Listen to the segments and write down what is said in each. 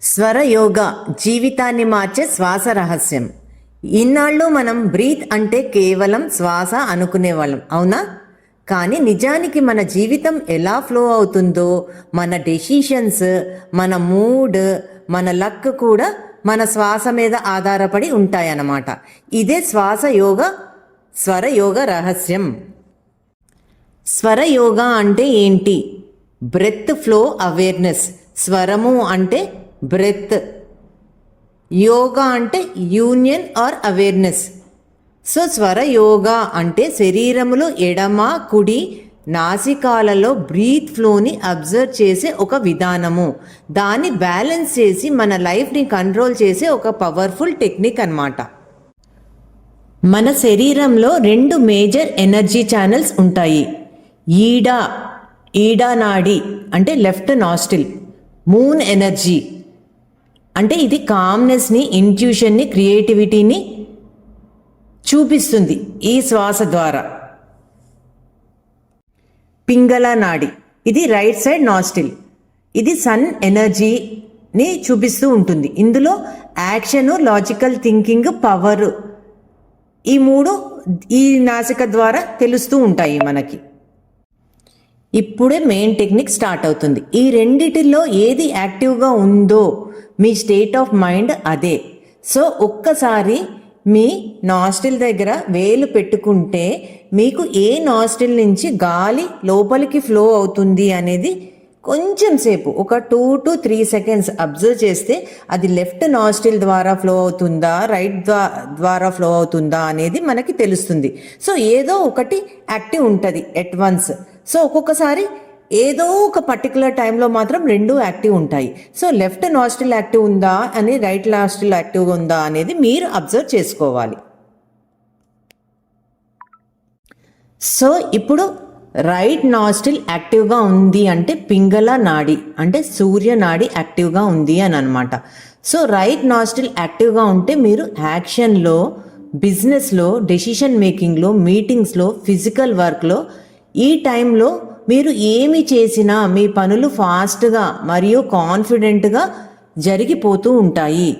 స్వరయోగ జీవితాన్ని మార్చే శ్వాస రహస్యం. ఇన్నాళ్ళు మనం బ్రీత్ అంటే కేవలం శ్వాస అనుకునేవాళ్ళం, అవునా? కానీ నిజానికి మన జీవితం ఎలా ఫ్లో అవుతుందో, మన డెసిషన్స్, మన మూడ్, మన లక్ కూడా మన శ్వాస మీద ఆధారపడి ఉంటాయన్నమాట. ఇదే స్వరయోగ రహస్యం. స్వరయోగ అంటే ఏంటి? Breath flow awareness. స్వరము అంటే బ్రెత్, యోగా అంటే యూనియన్ ఆర్ అవేర్నెస్. సో స్వరయోగా అంటే శరీరములో ఎడమ కుడి నాసికాలలో బ్రీత్ ఫ్లోని అబ్జర్వ్ చేసే ఒక విధానము. దాన్ని బ్యాలెన్స్ చేసి మన లైఫ్ని కంట్రోల్ చేసే ఒక పవర్ఫుల్ టెక్నిక్ అన్నమాట. మన శరీరంలో 2 మేజర్ ఎనర్జీ ఛానల్స్ ఉంటాయి. ఈడా నాడి అంటే లెఫ్ట్ నాస్టిల్. మూన్ ఎనర్జీ అంటే ఇది కామ్నెస్ని, ఇంట్యూషన్ని, క్రియేటివిటీని చూపిస్తుంది ఈ శ్వాస ద్వారా. పింగళ నాడి ఇది రైట్ సైడ్ నాస్టిల్. ఇది సన్ ఎనర్జీని చూపిస్తూ ఉంటుంది. ఇందులో యాక్షన్, లాజికల్ థింకింగ్, పవర్ ఈ 3 ఈ నాసిక ద్వారా తెలుస్తూ ఉంటాయి మనకి. ఇప్పుడే మెయిన్ టెక్నిక్ స్టార్ట్ అవుతుంది. ఈ రెండిటిలో ఏది యాక్టివ్గా ఉందో మీ స్టేట్ ఆఫ్ మైండ్ అదే. సో ఒక్కసారి మీ నాస్టిల్ దగ్గర వేలు పెట్టుకుంటే మీకు ఏ నాస్టిల్ నుంచి గాలి లోపలికి ఫ్లో అవుతుంది అనేది కొంచెం సేపు, ఒక 2 to 3 seconds అబ్జర్వ్ చేస్తే అది లెఫ్ట్ నాస్టిల్ ద్వారా ఫ్లో అవుతుందా, రైట్ ద్వారా ఫ్లో అవుతుందా అనేది మనకి తెలుస్తుంది. సో ఏదో ఒకటి యాక్టివ్ ఉంటుంది ఎట్ వన్స్. సో ఒక్కొక్కసారి ఏదో ఒక పర్టికులర్ టైంలో మాత్రం 2 యాక్టివ్ ఉంటాయి. సో లెఫ్ట్ నాస్టిల్ యాక్టివ్ ఉందా అని, రైట్ నాస్టిల్ యాక్టివ్గా ఉందా అనేది మీరు అబ్జర్వ్ చేసుకోవాలి. సో ఇప్పుడు రైట్ నాస్టిల్ యాక్టివ్గా ఉంది అంటే పింగళ నాడి అంటే సూర్య నాడి యాక్టివ్గా ఉంది అని అనమాట. సో రైట్ నాస్టిల్ యాక్టివ్గా ఉంటే మీరు యాక్షన్లో, బిజినెస్లో, డెసిషన్ మేకింగ్లో, మీటింగ్స్లో, ఫిజికల్ వర్క్లో ఈ టైంలో మీరు ఏమి చేసినా మీ పనులు ఫాస్ట్గా మరియు కాన్ఫిడెంట్గా జరిగిపోతూ ఉంటాయి.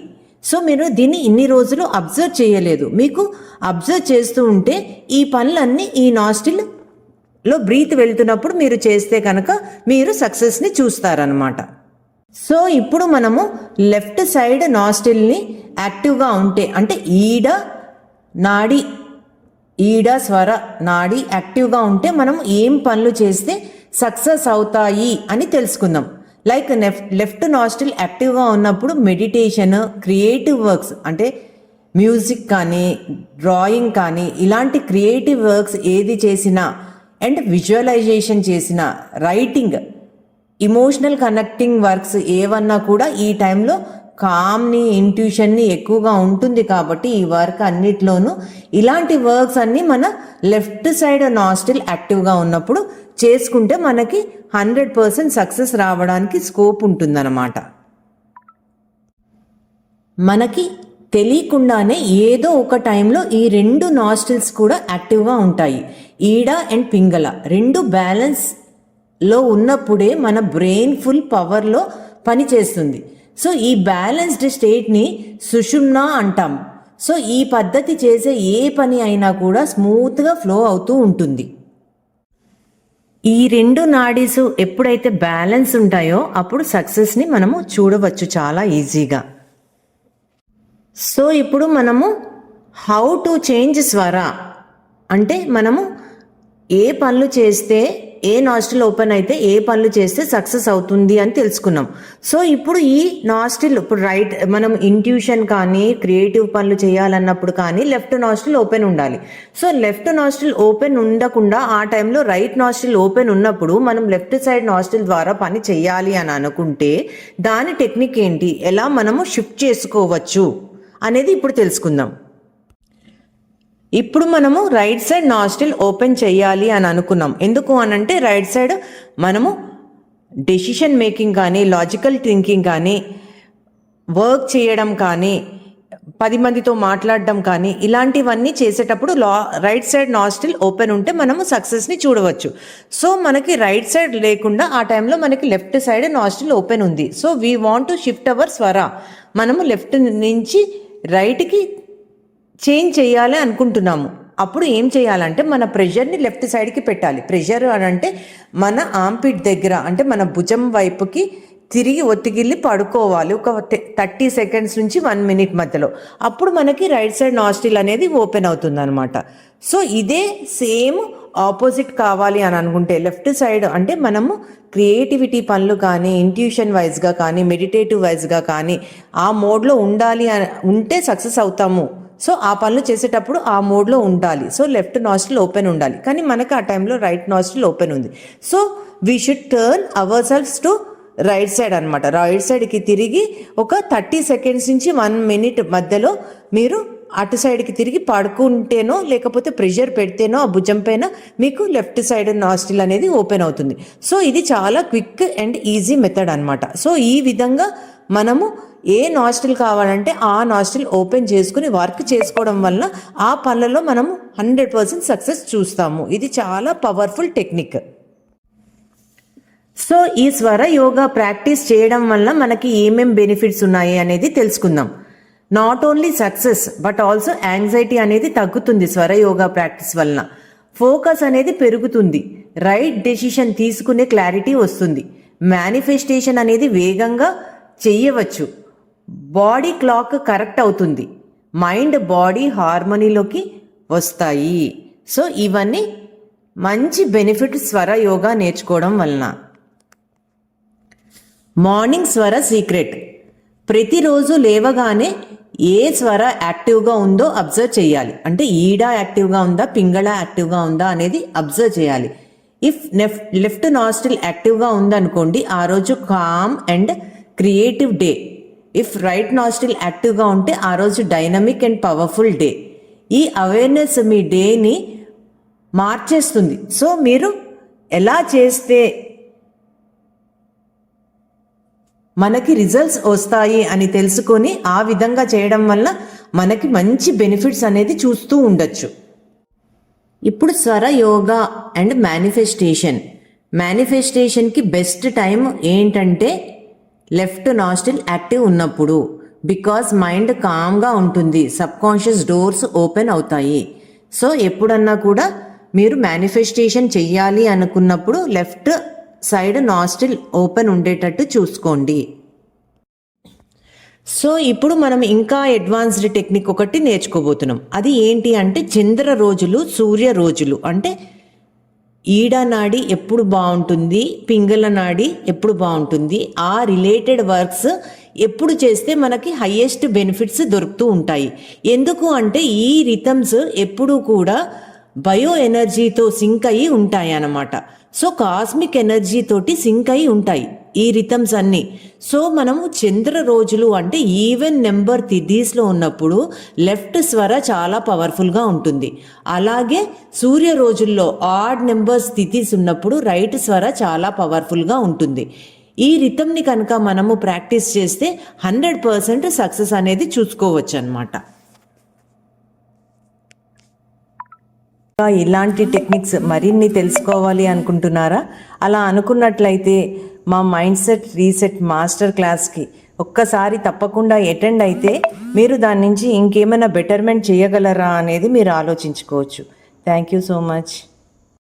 సో మీరు దీన్ని ఇన్ని రోజులు అబ్జర్వ్ చేయలేదు. మీకు అబ్జర్వ్ చేస్తూ ఉంటే ఈ పనులన్నీ ఈ నాస్టిల్లో బ్రీత్ వెళ్తున్నప్పుడు మీరు చేస్తే కనుక మీరు సక్సెస్ని చూస్తారనమాట. సో ఇప్పుడు మనము లెఫ్ట్ సైడ్ నాస్టిల్ని యాక్టివ్గా ఉంటే అంటే ఈడ స్వర నాడి యాక్టివ్గా ఉంటే మనం ఏం పనులు చేస్తే సక్సెస్ అవుతాయి అని తెలుసుకుందాం. లైక్ లెఫ్ట్ నాస్టిల్ యాక్టివ్గా ఉన్నప్పుడు మెడిటేషన్, క్రియేటివ్ వర్క్స్ అంటే మ్యూజిక్ కానీ, డ్రాయింగ్ కానీ, ఇలాంటి క్రియేటివ్ వర్క్స్ ఏది చేసినా, అండ్ విజువలైజేషన్ చేసిన, రైటింగ్, ఇమోషనల్ కనెక్టింగ్ వర్క్స్ ఏవన్నా కూడా ఈ టైంలో కామ్ని, ఇంట్యూషన్ని ఎక్కువగా ఉంటుంది. కాబట్టి ఈ వర్క్ అన్నిట్లోనూ ఇలాంటి వర్క్స్ అన్నీ మన లెఫ్ట్ సైడ్ నాస్టిల్ యాక్టివ్గా ఉన్నప్పుడు చేసుకుంటే మనకి 100% సక్సెస్ రావడానికి స్కోప్ ఉంటుందన్నమాట. మనకి తెలియకుండానే ఏదో ఒక టైంలో ఈ 2 నాస్టిల్స్ కూడా యాక్టివ్గా ఉంటాయి. ఈడ అండ్ పింగళ 2 బ్యాలెన్స్లో ఉన్నప్పుడే మన బ్రెయిన్ ఫుల్ పవర్లో పనిచేస్తుంది. సో ఈ బ్యాలెన్స్డ్ స్టేట్ని సుషుమ్న అంటాం. సో ఈ పద్ధతి చేసే ఏ పని అయినా కూడా స్మూత్గా ఫ్లో అవుతూ ఉంటుంది. ఈ 2 నాడీస్ ఎప్పుడైతే బ్యాలెన్స్ ఉంటాయో అప్పుడు సక్సెస్ని మనము చూడవచ్చు చాలా ఈజీగా. సో ఇప్పుడు మనము హౌ టు చేంజ్ స్వర అంటే మనము ఏ పనులు చేస్తే, ఏ నాస్టిల్ ఓపెన్ అయితే ఏ పనులు చేస్తే సక్సెస్ అవుతుంది అని తెలుసుకున్నాం. సో ఇప్పుడు ఈ నాస్టిల్ ఇప్పుడు రైట్, మనం ఇంట్యూషన్ కానీ క్రియేటివ్ పనులు చేయాలన్నప్పుడు కానీ లెఫ్ట్ నాస్టిల్ ఓపెన్ ఉండాలి. సో లెఫ్ట్ నాస్టిల్ ఓపెన్ ఉండకుండా ఆ టైంలో రైట్ నాస్టిల్ ఓపెన్ ఉన్నప్పుడు మనం లెఫ్ట్ సైడ్ నాస్టిల్ ద్వారా పని చేయాలి అని అనుకుంటే దాని టెక్నిక్ ఏంటి, ఎలా మనము షిఫ్ట్ చేసుకోవచ్చు అనేది ఇప్పుడు తెలుసుకుందాం. ఇప్పుడు మనము రైట్ సైడ్ నాస్టిల్ ఓపెన్ చేయాలి అని అనుకున్నాం. ఎందుకు అనంటే రైట్ సైడ్ మనము డెసిషన్ మేకింగ్ కానీ, లాజికల్ థింకింగ్ కానీ, వర్క్ చేయడం కానీ, 10 మందితో మాట్లాడడం కానీ ఇలాంటివన్నీ చేసేటప్పుడు రైట్ సైడ్ నాస్ట్రిల్ ఓపెన్ ఉంటే మనము సక్సెస్ని చూడవచ్చు. సో మనకి రైట్ సైడ్ లేకుండా ఆ టైంలో మనకి లెఫ్ట్ సైడ్ నాస్ట్రిల్ ఓపెన్ ఉంది. So we want to shift our స్వర. మనము లెఫ్ట్ నుంచి రైట్కి చేంజ్ చేయాలి అనుకుంటున్నాము. అప్పుడు ఏం చేయాలంటే మన ప్రెషర్ని లెఫ్ట్ సైడ్కి పెట్టాలి. ప్రెషర్ అని అంటే మన ఆంపిట్ దగ్గర అంటే మన భుజం వైపుకి తిరిగి ఒత్తిగిల్లి పడుకోవాలి ఒక 30 సెకండ్స్ నుంచి 1 మినిట్ మధ్యలో. అప్పుడు మనకి రైట్ సైడ్ నాస్ట్రిల్ అనేది ఓపెన్ అవుతుంది అనమాట. సో ఇదే సేమ్ ఆపోజిట్ కావాలి అని అనుకుంటే లెఫ్ట్ సైడ్ అంటే మనము క్రియేటివిటీ పనులు కానీ ఇంట్యూషన్ వైజ్గా కానీ మెడిటేటివ్ వైజ్గా కానీ ఆ మోడ్లో ఉండాలి ఉంటే సక్సెస్ అవుతాము. సో ఆ పనులు చేసేటప్పుడు ఆ మోడ్లో ఉండాలి. సో లెఫ్ట్ నాస్ట్రిల్ ఓపెన్ ఉండాలి. కానీ మనకు ఆ టైంలో రైట్ నాస్ట్రిల్ ఓపెన్ ఉంది. So we should turn our selves to right side అనమాట. రైట్ సైడ్కి తిరిగి ఒక 30 సెకండ్స్ నుంచి 1 మినిట్ మధ్యలో మీరు అటు సైడ్కి తిరిగి పడుకుంటేనో లేకపోతే ప్రెషర్ పెడితేనో ఆ భుజం పైన మీకు లెఫ్ట్ సైడ్ నాస్ట్రిల్ అనేది ఓపెన్ అవుతుంది. సో ఇది చాలా క్విక్ అండ్ ఈజీ మెథడ్ అనమాట. సో ఈ విధంగా మనము ఏ నాస్ట్రిల్ కావాలంటే ఆ నాస్ట్రిల్ ఓపెన్ చేసుకుని వర్క్ చేసుకోవడం వల్ల ఆ పనులలో మనము 100% సక్సెస్ చూస్తాము. ఇది చాలా పవర్ఫుల్ టెక్నిక్. సో ఈ స్వర యోగా ప్రాక్టీస్ చేయడం వల్ల మనకి ఏమేం బెనిఫిట్స్ ఉన్నాయి అనేది తెలుసుకుందాం. Not only success but also anxiety అనేది తగ్గుతుంది స్వర యోగా ప్రాక్టీస్ వలన. ఫోకస్ అనేది పెరుగుతుంది. రైట్ డెసిషన్ తీసుకునే క్లారిటీ వస్తుంది. మేనిఫెస్టేషన్ అనేది వేగంగా చెయ్యవచ్చు. బాడీ క్లాక్ కరెక్ట్ అవుతుంది. మైండ్ బాడీ హార్మోనీలోకి వస్తాయి. సో ఇవన్నీ మంచి బెనిఫిట్ స్వర యోగా నేర్చుకోవడం వలన. మార్నింగ్ స్వర సీక్రెట్. ప్రతిరోజు లేవగానే ఏ స్వర యాక్టివ్గా ఉందో అబ్జర్వ్ చేయాలి. అంటే ఈడా యాక్టివ్గా ఉందా పింగళ యాక్టివ్గా ఉందా అనేది అబ్జర్వ్ చేయాలి. ఇఫ్ లెఫ్ట్ నాస్ట్రిల్ యాక్టివ్గా ఉందనుకోండి ఆ రోజు calm and creative day. If right nostril యాక్టివ్గా ఉంటే ఆ రోజు డైనమిక్ అండ్ పవర్ఫుల్ డే. ఈ అవేర్నెస్ మీ డేని మార్చేస్తుంది. సో మీరు ఎలా చేస్తే మనకి రిజల్ట్స్ వస్తాయి అని తెలుసుకొని ఆ విధంగా చేయడం వల్ల మనకి మంచి బెనిఫిట్స్ అనేది చూస్తూ ఉండొచ్చు. ఇప్పుడు స్వర యోగా అండ్ మేనిఫెస్టేషన్కి బెస్ట్ టైం ఏంటంటే లెఫ్ట్ నాస్ట్రిల్ యాక్టివ్ ఉన్నప్పుడు. బికాస్ మైండ్ కామ్గా ఉంటుంది. సబ్కాన్షియస్ డోర్స్ ఓపెన్ అవుతాయి. సో ఎప్పుడన్నా కూడా మీరు మేనిఫెస్టేషన్ చెయ్యాలి అనుకున్నప్పుడు లెఫ్ట్ సైడ్ నాస్ట్రిల్ ఓపెన్ ఉండేటట్టు చూసుకోండి. సో ఇప్పుడు మనం ఇంకా అడ్వాన్స్డ్ టెక్నిక్ ఒకటి నేర్చుకోబోతున్నాం. అది ఏంటి అంటే చంద్ర రోజులు సూర్య రోజులు. అంటే ఈడ నాడి ఎప్పుడు బాగుంటుంది పింగళ నాడి ఎప్పుడు బాగుంటుంది ఆ రిలేటెడ్ వర్క్స్ ఎప్పుడు చేస్తే మనకి హయ్యెస్ట్ బెనిఫిట్స్ దొరుకుతూ ఉంటాయి. ఎందుకు అంటే ఈ రిథమ్స్ ఎప్పుడూ కూడా బయో ఎనర్జీతో సింక్ అయ్యి ఉంటాయి అన్నమాట. సో కాస్మిక్ ఎనర్జీ తోటి సింక్ అయి ఉంటాయి ఈ రిథమ్స్ అన్నీ. సో మనము చంద్ర రోజులు అంటే ఈవెన్ నెంబర్ తిథీస్లో ఉన్నప్పుడు లెఫ్ట్ స్వర చాలా పవర్ఫుల్గా ఉంటుంది. అలాగే సూర్య రోజుల్లో ఆడ్ నెంబర్స్ తిథీస్ ఉన్నప్పుడు రైట్ స్వర చాలా పవర్ఫుల్గా ఉంటుంది. ఈ రిథమ్ని కనుక మనము ప్రాక్టీస్ చేస్తే 100% సక్సెస్ అనేది చూసుకోవచ్చు అన్నమాట. ఇలాంటి టెక్నిక్స్ మరిన్ని తెలుసుకోవాలి అనుకుంటున్నారా? అలా అనుకున్నట్లయితే మా మైండ్ సెట్ రీసెట్ మాస్టర్ క్లాస్కి ఒక్కసారి తప్పకుండా అటెండ్ అయితే మీరు దాని నుంచి ఇంకేమైనా బెటర్మెంట్ చేయగలరా అనేది మీరు ఆలోచించుకోవచ్చు. Thank you so much.